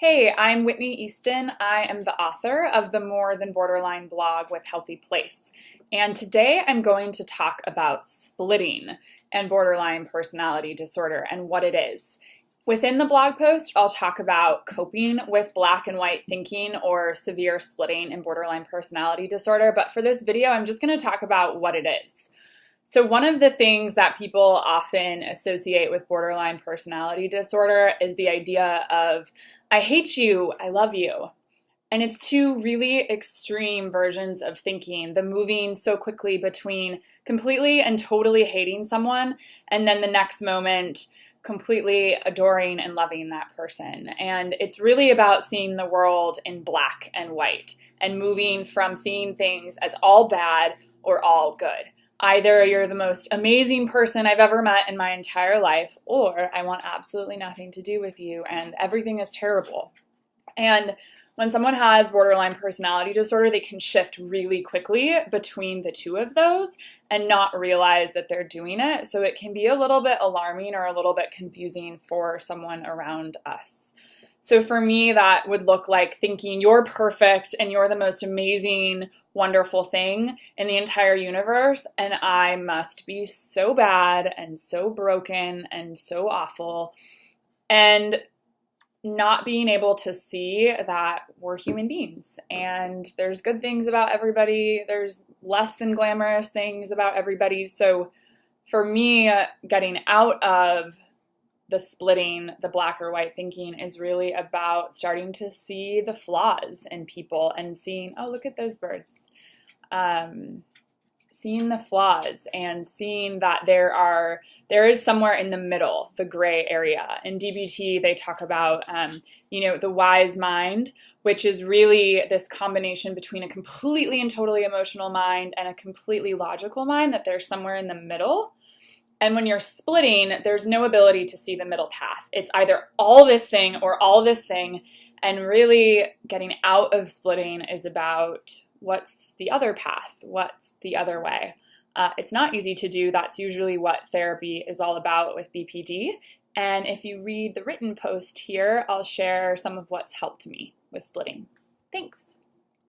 Hey, I'm Whitney Easton. I am the author of the More Than Borderline blog with Healthy Place. And today I'm going to talk about splitting and borderline personality disorder and what it is. Within the blog post, I'll talk about coping with black and white thinking or severe splitting and borderline personality disorder. But for this video, I'm just going to talk about what it is. So one of the things that people often associate with borderline personality disorder is the idea of, I hate you, I love you. And it's two really extreme versions of thinking, the moving so quickly between completely and totally hating someone, and then the next moment completely adoring and loving that person. And it's really about seeing the world in black and white and moving from seeing things as all bad or all good. Either you're the most amazing person I've ever met in my entire life, or I want absolutely nothing to do with you and everything is terrible. And when someone has borderline personality disorder, they can shift really quickly between the two of those and not realize that they're doing it. So it can be a little bit alarming or a little bit confusing for someone around us. So for me, that would look like thinking you're perfect and you're the most amazing, wonderful thing in the entire universe, and I must be so bad and so broken and so awful, and not being able to see that we're human beings and there's good things about everybody, there's less than glamorous things about everybody. So for me, getting out of the splitting, the black or white thinking is really about starting to see the flaws in people and seeing, oh, look at those birds. Seeing the flaws and seeing that there is somewhere in the middle, the gray area. In DBT, they talk about, the wise mind, which is really this combination between a completely and totally emotional mind and a completely logical mind, that there's somewhere in the middle. And when you're splitting, there's no ability to see the middle path. It's either all this thing or all this thing. And really getting out of splitting is about what's the other path? What's the other way? It's not easy to do. That's usually what therapy is all about with BPD. And if you read the written post here, I'll share some of what's helped me with splitting. Thanks.